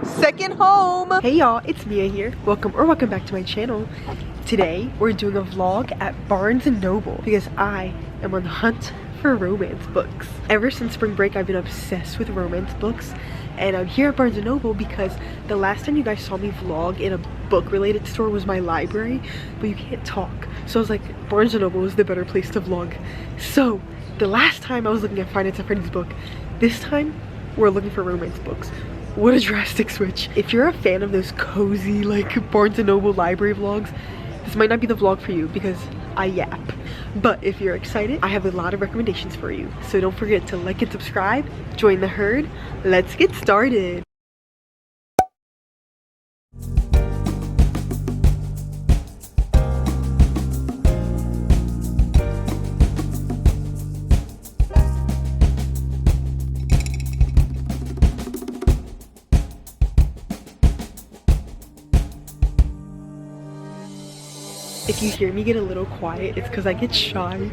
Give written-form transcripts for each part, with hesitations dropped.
second home. Hey y'all, it's Mia here. Welcome back to my channel. Today we're doing a vlog at Barnes & Noble because I am on the hunt for romance books. Ever since spring break I've been obsessed with romance books, and I'm here at Barnes & Noble because the last time you guys saw me vlog in a book related store was my library, but you can't talk. So I was like, Barnes & Noble is the better place to vlog. So the last time I was looking at Finance at Freddy's book, this time we're looking for romance books. What a drastic switch. If you're a fan of those cozy like Barnes & Noble library vlogs, this might not be the vlog for you because I yap. But if you're excited, I have a lot of recommendations for you. So don't forget to like and subscribe, join the herd. Let's get started. If you hear me get a little quiet, it's because I get shy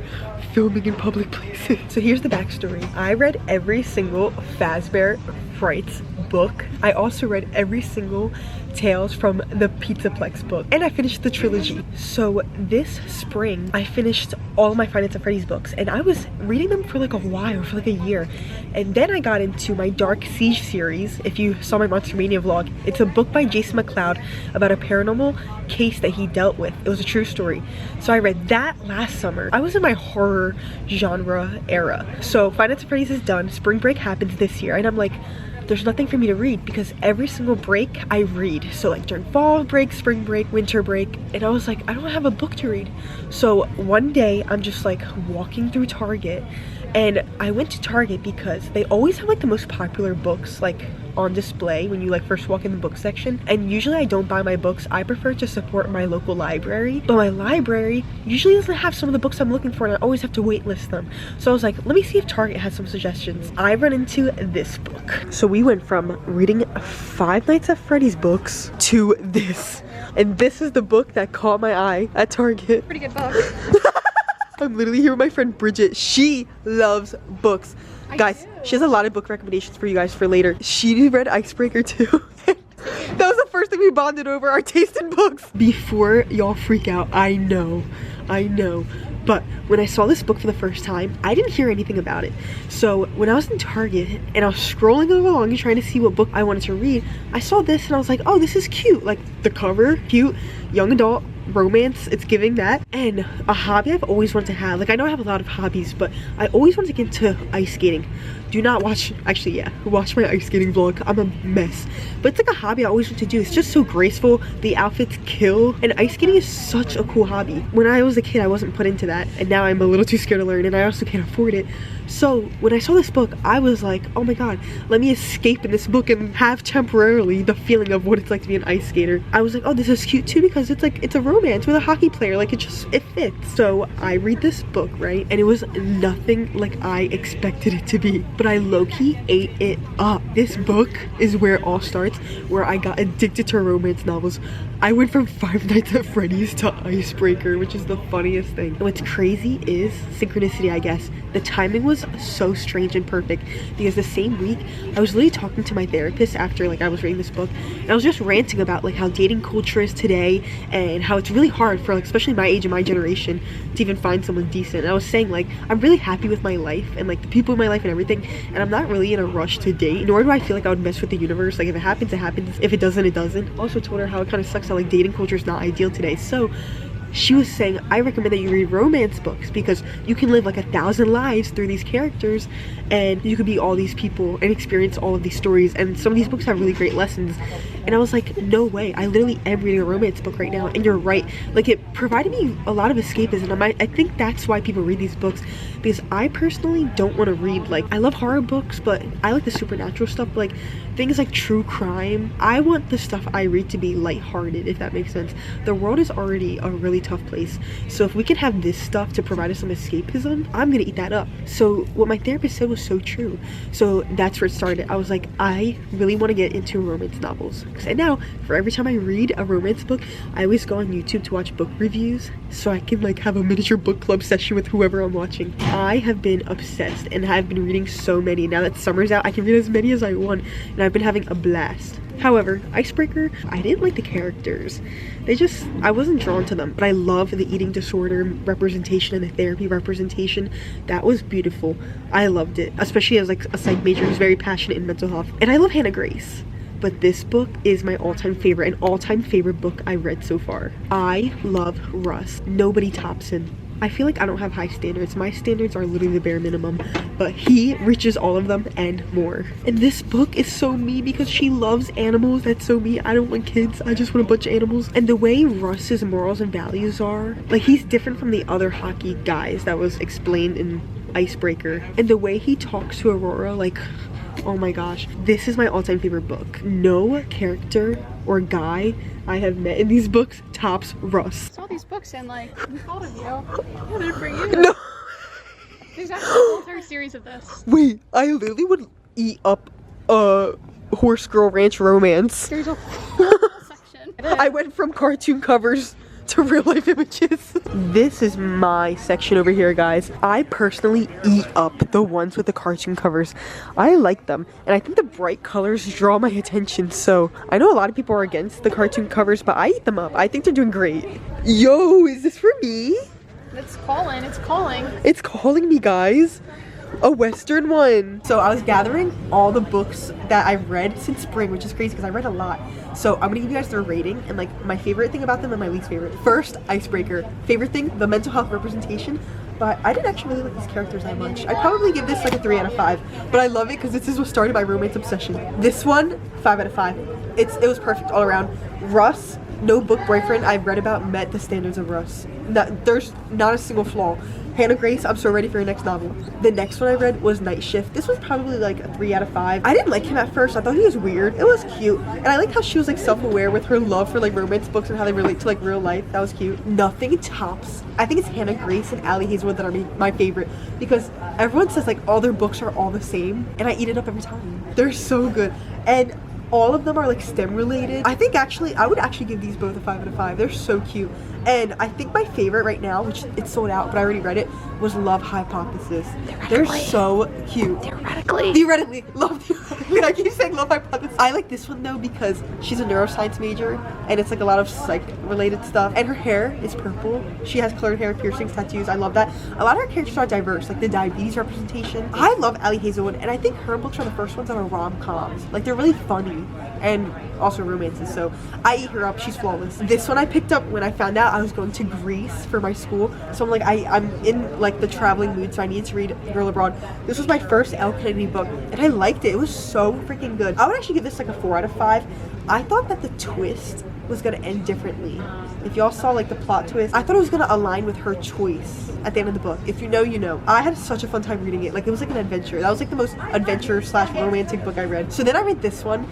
filming in public places. So here's the backstory. I read every single Fazbear Frights book. I also read every single Tales from the Pizzaplex book, and I finished the trilogy. So this spring I finished all of my Finance at Freddy's books, and I was reading them for like a while, for like a year, and then I got into my Dark Siege series. If you saw my Monster Mania vlog, it's a book by Jason McLeod about a paranormal case that he dealt with. It was a true story. So I read that last summer. I was in my horror genre era. So Finance at Freddy's is done, spring break happens this year, and I'm like, there's nothing for me to read because every single break I read. So like during fall break, spring break, winter break, and I was like, I don't have a book to read. So one day I'm just like walking through Target, and I went to Target because they always have like the most popular books like on display when you like first walk in the book section. And usually I don't buy my books. I prefer to support my local library, but my library usually doesn't have some of the books I'm looking for, and I always have to waitlist them. So I was like, let me see if Target has some suggestions. I run into this book. So we went from reading Five Nights at Freddy's books to this, and this is the book that caught my eye at Target. Pretty good book. I'm literally here with my friend Bridget. She loves books. Guys, she has a lot of book recommendations for you guys for later. She read Icebreaker too. That was the first thing we bonded over, our taste in books. Before y'all freak out, I know. But when I saw this book for the first time, I didn't hear anything about it. So when I was in Target and I was scrolling along trying to see what book I wanted to read, I saw this and I was like, oh, this is cute. Like the cover, cute, young adult, romance, it's giving that. And a hobby I've always wanted to have, like I know I have a lot of hobbies, but I always wanted to get into ice skating. Do not watch, actually yeah, watch my ice skating vlog. I'm a mess, but it's like a hobby I always want to do. It's just so graceful, the outfits kill, and ice skating is such a cool hobby. When I was a kid I wasn't put into that, and now I'm a little too scared to learn, and I also can't afford it. So when I saw this book, I was like, oh my god, let me escape in this book and have temporarily the feeling of what it's like to be an ice skater. I was like, oh, this is cute too because it's like, it's a romance with a hockey player, like it fits. So I read this book, right, and it was nothing like I expected it to be, but I low-key ate it up. This book is where it all starts, where I got addicted to romance novels. I went from Five Nights at Freddy's to Icebreaker, which is the funniest thing. And what's crazy is synchronicity, I guess. The timing was so strange and perfect because the same week I was literally talking to my therapist after like I was reading this book, and I was just ranting about like how dating culture is today and how it's really hard for like especially my age and my generation to even find someone decent. And I was saying like I'm really happy with my life and like the people in my life and everything, and I'm not really in a rush to date, nor do I feel like I would mess with the universe. Like if it happens, it happens. If it doesn't, it doesn't. Also told her how it kind of sucks how like dating culture is not ideal today. So she was saying, I recommend that you read romance books because you can live like 1,000 lives through these characters, and you could be all these people and experience all of these stories, and some of these books have really great lessons. And I was like, no way, I literally am reading a romance book right now. And you're right, like it provided me a lot of escapism. I think that's why people read these books, because I personally don't want to read, like I love horror books, but I like the supernatural stuff, like things like true crime. I want the stuff I read to be lighthearted, if that makes sense. The world is already a really tough place, so if we can have this stuff to provide us some escapism, I'm gonna eat that up. So what my therapist said was so true. So that's where it started. I was like, I really want to get into romance novels, and now for every time I read a romance book, I always go on YouTube to watch book reviews so I can like have a miniature book club session with whoever I'm watching. I have been obsessed and have been reading so many. Now that summer's out, I can read as many as I want, and I've been having a blast. However, Icebreaker, I didn't like the characters. I wasn't drawn to them, but I love the eating disorder representation and the therapy representation. That was beautiful. I loved it, especially as like a psych major who's very passionate in mental health. And I love Hannah Grace. But this book is my all-time favorite, an all-time favorite book I read so far. I love Russ. Nobody tops him. I feel like I don't have high standards. My standards are literally the bare minimum, but he reaches all of them and more. And this book is so me because she loves animals. That's so me. I don't want kids. I just want a bunch of animals. And the way Russ's morals and values are, like, he's different from the other hockey guys that was explained in Icebreaker. And the way he talks to Aurora, like, oh my gosh, this is my all-time favorite book. No character or guy I have met in these books tops Russ. I saw these books and like, we thought of you. What did it for you? No. There's actually a whole entire series of this. Wait, I literally would eat up Horse Girl Ranch Romance. There's a whole section. I went from cartoon covers to real life images. This is my section over here, guys. I personally eat up the ones with the cartoon covers. I like them, and I think the bright colors draw my attention. So I know a lot of people are against the cartoon covers, but I eat them up. I think they're doing great. Yo, is this for me? It's calling. It's calling. It's calling me, guys. A Western one. So I was gathering all the books that I've read since spring, which is crazy because I read a lot. So I'm gonna give you guys their rating and like my favorite thing about them and my least favorite. First, Icebreaker. Favorite thing, the mental health representation. But I didn't actually really like these characters that much. I'd probably give this like a 3 out of 5. But I love it because this is what started my romance obsession. This one, 5 out of 5. It was perfect all around. Russ, no book boyfriend I've read about met the standards of Russ. There's not a single flaw. Hannah Grace, I'm so ready for your next novel. The next one I read was Night Shift. This was probably like a 3 out of 5. I didn't like him at first. I thought he was weird. It was cute. And I liked how she was like self-aware with her love for like romance books and how they relate to like real life. That was cute. Nothing tops. I think it's Hannah Grace and Elle Hazelwood that are my favorite because everyone says like all their books are all the same and I eat it up every time. They're so good. And all of them are like STEM related. I think actually, I would actually give these both a 5 out of 5. They're so cute. And I think my favorite right now, which it's sold out, but I already read it, was Love Hypothesis. They're so cute. Theoretically. Love theoretically. I keep saying Love Hypothesis. I like this one though because she's a neuroscience major and it's like a lot of psych related stuff. And her hair is purple. She has colored hair, piercings, tattoos. I love that. A lot of her characters are diverse, like the diabetes representation. I love Elle Hazelwood and I think her books are the first ones that are rom-coms. Like they're really funny and also romances, so I eat her up. She's flawless. This one I picked up when I found out I was going to Greece for my school, so I'm like I'm in like the traveling mood, so I needed to read Girl Abroad. This was my first Elle Kennedy book and I liked it. It was so freaking good. I would actually give this like a 4 out of 5. I thought that the twist was gonna end differently. If y'all saw like the plot twist, I thought it was gonna align with her choice at the end of the book. If you know, you know. I had such a fun time reading it. Like it was like an adventure. That was like the most adventure / romantic book I read. So then I read this one.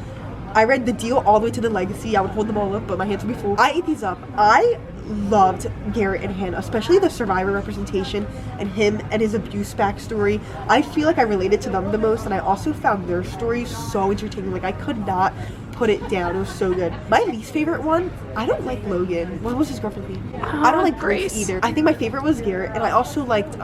I read The Deal all the way to The Legacy. I would hold them all up, but my hands would be full. I ate these up. I loved Garrett and Hannah, especially the survivor representation and him and his abuse backstory. I feel like I related to them the most, and I also found their stories so entertaining. Like I could not put it down. It was so good. My least favorite one, I don't like Logan. What was his girlfriend's name? I don't like Grace either. I think my favorite was Garrett, and I also liked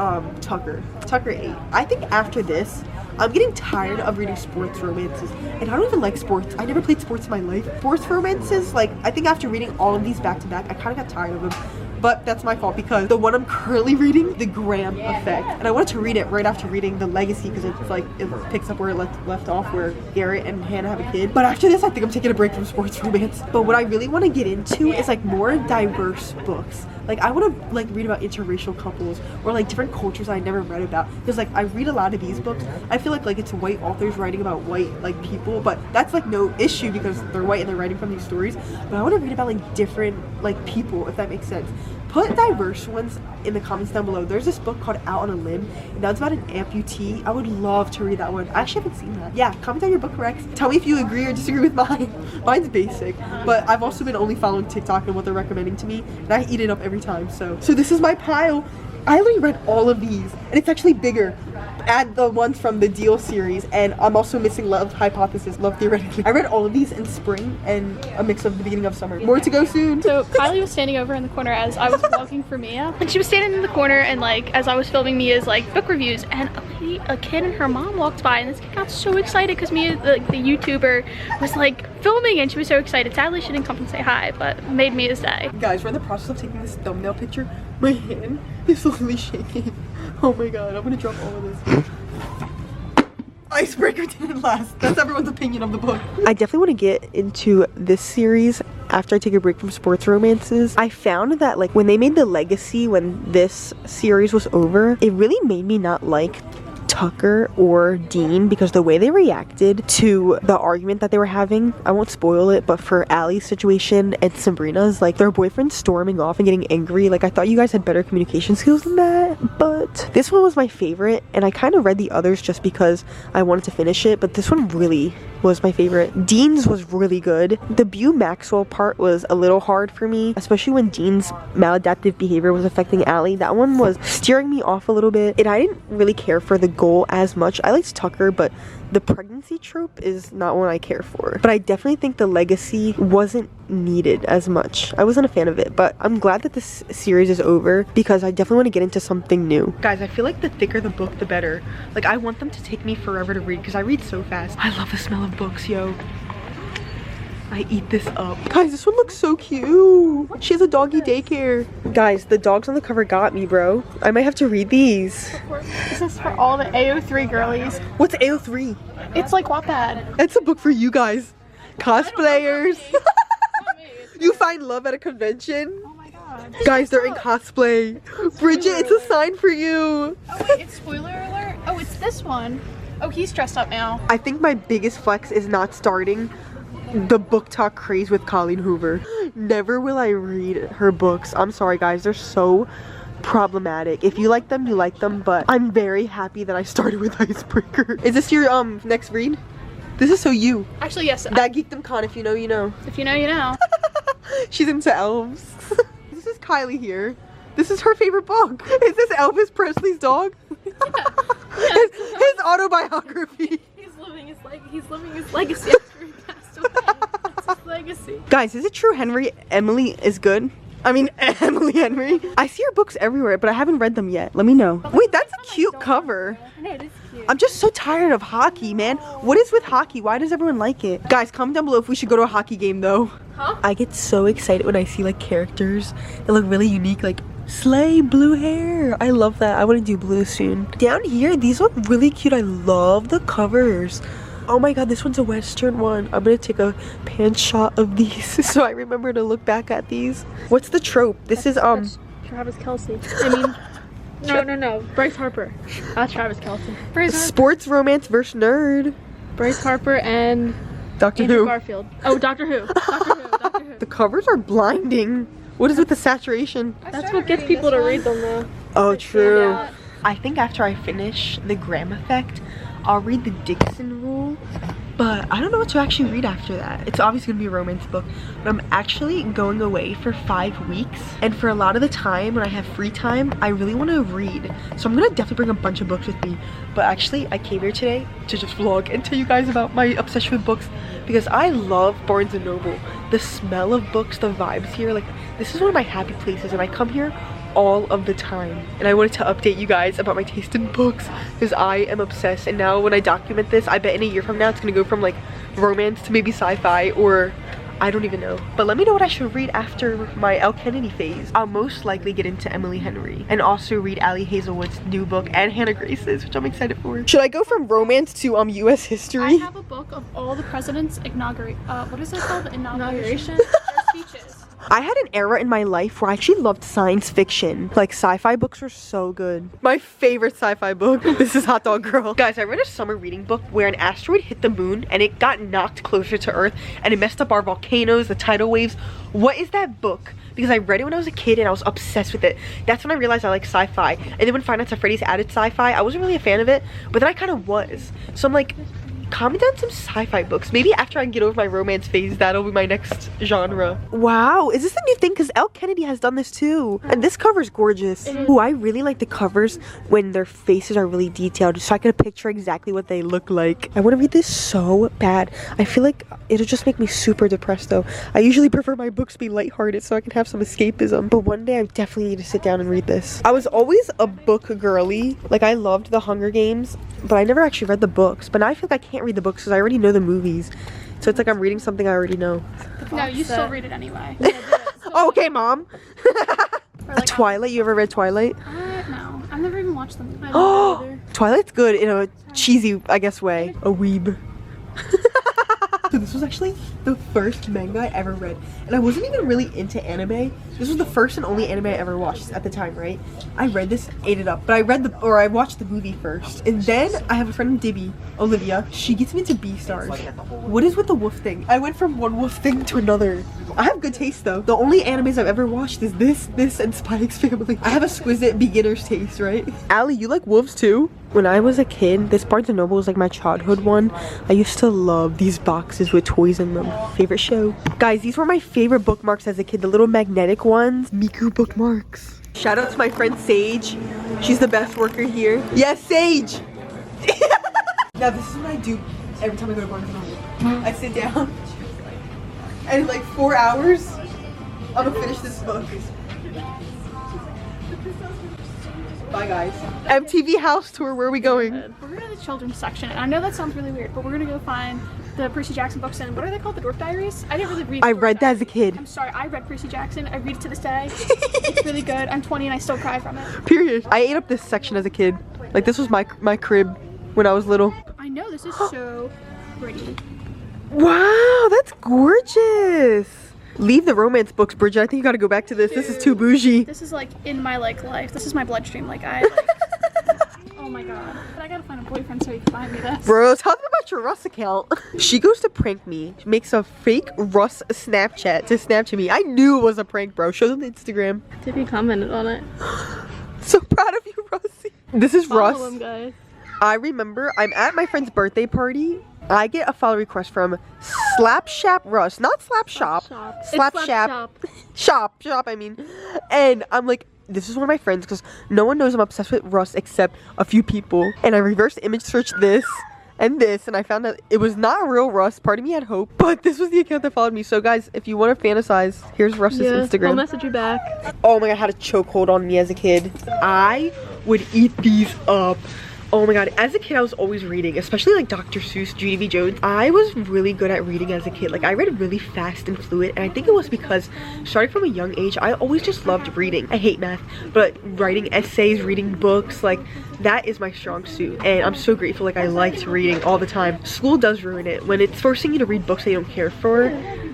Tucker 8. I think after this, I'm getting tired of reading sports romances, and I don't even like sports. I never played sports in my life. Sports romances, like, I think after reading all of these back to back, I kind of got tired of them. But that's my fault because the one I'm currently reading, The Graham Effect, and I wanted to read it right after reading The Legacy because it's like it picks up where it left off, where Garrett and Hannah have a kid. But after this, I think I'm taking a break from sports romance. But what I really want to get into is like more diverse books. Like I want to like read about interracial couples or like different cultures I never read about, because like I read a lot of these books. I feel like it's white authors writing about white like people, but that's like no issue because they're white and they're writing from these stories. But I want to read about like different like people, if that makes sense. Put diverse ones in the comments down below. There's this book called Out on a Limb, and that's about an amputee. I would love to read that one. I actually haven't seen that. Yeah, comment down your book recs. Tell me if you agree or disagree with mine. Mine's basic, but I've also been only following TikTok and what they're recommending to me, and I eat it up every time. So this is my pile. I already read all of these, and it's actually bigger. Add the ones from the Deal series, and I'm also missing Love Hypothesis, Love Theoretically. I read all of these in spring and a mix of the beginning of summer. More to go soon. So Kylie was standing over in the corner as I was vlogging for Mia, and she was standing in the corner and like as I was filming Mia's like book reviews, and a kid and her mom walked by, and this kid got so excited because the YouTuber was like filming, and she was so excited. Sadly, she didn't come and say hi, but made me his day. Guys, we're in the process of taking this thumbnail picture. My hand is slowly shaking. Oh my god, I'm gonna drop all of this. Icebreaker didn't last. That's everyone's opinion of the book. I definitely want to get into this series after I take a break from sports romances. I found that like when they made the legacy, when this series was over, it really made me not like Tucker or Dean because the way they reacted to the argument that they were having, I won't spoil it, but for Allie's situation and Sabrina's, like their boyfriend storming off and getting angry, like I thought you guys had better communication skills than that, but this one was my favorite, and I kind of read the others just because I wanted to finish it, but this one really was my favorite. Dean's was really good. The Bew Maxwell part was a little hard for me, especially when Dean's maladaptive behavior was affecting Allie. That one was steering me off a little bit, and I didn't really care for the goal as much. I liked Tucker, but the pregnancy trope is not one I care for. But I definitely think the legacy wasn't needed as much. I wasn't a fan of it, but I'm glad that this series is over because I definitely want to get into something new. Guys, I feel like the thicker the book, the better. Like I want them to take me forever to read because I read so fast. I love the smell of books, yo. I eat this up. Guys, this one looks so cute. She has a doggy daycare. Guys, the dogs on the cover got me, bro. I might have to read these. This is for all the AO3 girlies. What's AO3? It's like Wattpad. It's a book for you guys. Cosplayers. You find love at a convention. Oh my god. Guys, they're in cosplay. Bridget, it's a sign for you. Oh wait, it's spoiler alert. Oh, it's this one. Oh, he's dressed up now. I think my biggest flex is not starting the book talk craze with Colleen Hoover. Never will I read her books. I'm sorry guys, they're so problematic. If you like them, you like them, but I'm very happy that I started with Icebreaker. Is this your next read? This is so you. Actually, yes. That Geekdom Con, if you know, you know. If you know, you know. She's into elves. This is Kylie here. This is her favorite book. Is this Elvis Presley's dog? Yeah. His autobiography. He's living his legacy after he passed away. That's his legacy. Guys, is it true Emily is good? I mean, Emily Henry. I see her books everywhere, but I haven't read them yet. Let me know. Wait, that's a cute cover. I know, it is cute. I'm just so tired of hockey, man. What is with hockey? Why does everyone like it? Guys, comment down below if we should go to a hockey game, though. Huh? I get so excited when I see, like, characters that look really unique, like Slay, blue hair. I love that. I want to do blue soon. Down here, these look really cute. I love the covers. Oh my god, this one's a Western one. I'm gonna take a pan shot of these so I remember to look back at these. What's the trope? This is That's Travis Kelce. I mean, no. Bryce Harper. That's Travis Kelce. Bryce Harper. Sports romance versus nerd. Bryce Harper and Doctor Andrew Who. Garfield. Oh, Doctor Who. Doctor Who. The covers are blinding. What is with the saturation? That's what gets people to read them though. Oh, true. Yeah. I think after I finish the Graham Effect, I'll read the Dixon Rule, but I don't know what to actually read after that. It's obviously gonna be a romance book, but I'm actually going away for 5 weeks, and for a lot of the time when I have free time, I really want to read. So I'm gonna definitely bring a bunch of books with me, but actually I came here today to just vlog and tell you guys about my obsession with books because I love Barnes & Noble. The smell of books, the vibes here, like this is one of my happy places, and I come here all of the time. And I wanted to update you guys about my taste in books because I am obsessed, and now when I document this, I bet in a year from now it's gonna go from like romance to maybe sci-fi, or I don't even know. But let me know what I should read after my Elle Kennedy phase. I'll most likely get into Emily Henry and also read Ali Hazelwood's new book and Hannah Grace's, which I'm excited for. Should I go from romance to US history? I have a book of all the presidents' what is it called? Inauguration? Their speeches. I had an era in my life where I actually loved science fiction. Like sci-fi books were so good. My favorite sci-fi book. This is Hot Dog Girl. Guys, I read a summer reading book where an asteroid hit the moon and it got knocked closer to Earth and it messed up our volcanoes, the tidal waves. What is that book? Because I read it when I was a kid and I was obsessed with it. That's when I realized I like sci-fi. And then when Five Nights at Freddy's added sci-fi, I wasn't really a fan of it, but then I kind of was. So I'm like, comment down some sci-fi books. Maybe after I get over my romance phase, that'll be my next genre. Wow, is this a new thing? Because Elle Kennedy has done this too. And this cover's gorgeous. Ooh, I really like the covers when their faces are really detailed, so I can picture exactly what they look like. I want to read this so bad. I feel like it'll just make me super depressed though. I usually prefer my books be lighthearted so I can have some escapism. But one day I definitely need to sit down and read this. I was always a book girly. Like, I loved the Hunger Games, but I never actually read the books. But now I feel like I can't read the books because I already know the movies. So it's like I'm reading something I already know. No, you still read it anyway. Oh, okay, Mom. Like, Twilight? You ever read Twilight? No, I've never even watched them. Oh, Twilight's good in a cheesy, I guess, way. A weeb. So this was actually the first manga I ever read, and I wasn't even really into anime. This was the first and only anime I ever watched at the time, right? I read this, ate it up, but I watched the movie first, and then I have a friend Dibby, Olivia. She gets me into Beastars. What is with the wolf thing? I went from one wolf thing to another. I have good taste though. The only animes I've ever watched is this, and Spy X Family. I have exquisite beginner's taste, right? Allie, you like wolves too? When I was a kid, this Barnes & Noble was like my childhood one. I used to love these boxes with toys in them. Favorite show. Guys, these were my favorite bookmarks as a kid. The little magnetic ones. Miku bookmarks. Shout out to my friend Sage. She's the best worker here. Yes, Sage! Now this is what I do every time I go to Barnes & Noble. I sit down and in like 4 hours, I'm gonna finish this book. Bye guys. MTV house tour, where are we going? We're going to the children's section, and I know that sounds really weird, but we're going to go find the Percy Jackson books, and what are they called? The Dwarf Diaries? I didn't really read I read that as a kid. I'm sorry, I read Percy Jackson. I read it to this day. It's really good. I'm 20 and I still cry from it. Period. I ate up this section as a kid. Like, this was my crib when I was little. I know, this is so pretty. Wow, that's gorgeous. Leave the romance books, Bridget. I think you gotta go back to this. Dude, this is too bougie. This is like in my life. This is my bloodstream. Like oh my god. But I gotta find a boyfriend so he can buy me this. Bro, tell me about your Russ account. She goes to prank me. She makes a fake Russ Snapchat to Snapchat me. I knew it was a prank, bro. Show them the Instagram. Tiffy commented on it. So proud of you, Russie. This is Follow Russ. him, guys. I remember I'm at my friend's birthday party. I get a follow request from Slapshap Russ, not Slap Shop. Slapshap Shop, I mean. And I'm like, this is one of my friends because no one knows I'm obsessed with Russ except a few people. And I reverse image searched this and this, and I found that it was not real Russ. Part of me had hope, but this was the account that followed me. So guys, if you want to fantasize, here's Russ's Instagram. I'll message you back. Oh my god, I had a chokehold on me as a kid. I would eat these up. Oh my god, as a kid I was always reading, especially like Dr. Seuss, Judy V. Jones. I was really good at reading as a kid. Like, I read really fast and fluid, and I think it was because starting from a young age, I always just loved reading. I hate math, but writing essays, reading books, like, that is my strong suit, and I'm so grateful. Like, I liked reading all the time. School does ruin it. When it's forcing you to read books that you don't care for,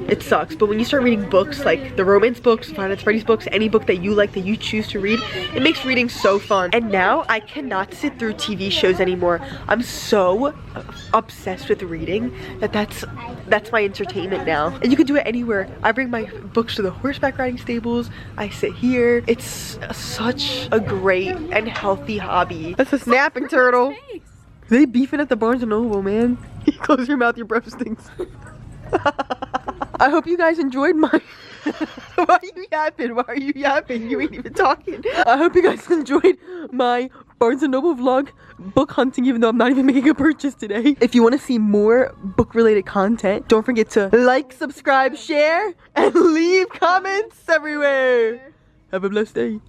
it sucks. But when you start reading books, like the romance books, Five Nights at Freddy's books, any book that you like, that you choose to read, it makes reading so fun. And now I cannot sit through TV shows anymore. I'm so obsessed with reading that's my entertainment now. And you can do it anywhere. I bring my books to the horseback riding stables. I sit here. It's such a great and healthy hobby. That's a snapping turtle. They beefing at the Barnes & Noble, man. Close your mouth, your breath stinks. I hope you guys enjoyed my Why are you yapping? Why are you yapping? You ain't even talking. I hope you guys enjoyed my Barnes & Noble vlog, book hunting, even though I'm not even making a purchase today. If you want to see more book related content, don't forget to like, subscribe, share, and leave comments everywhere. Have a blessed day.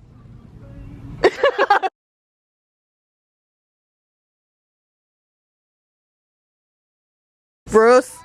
Bros.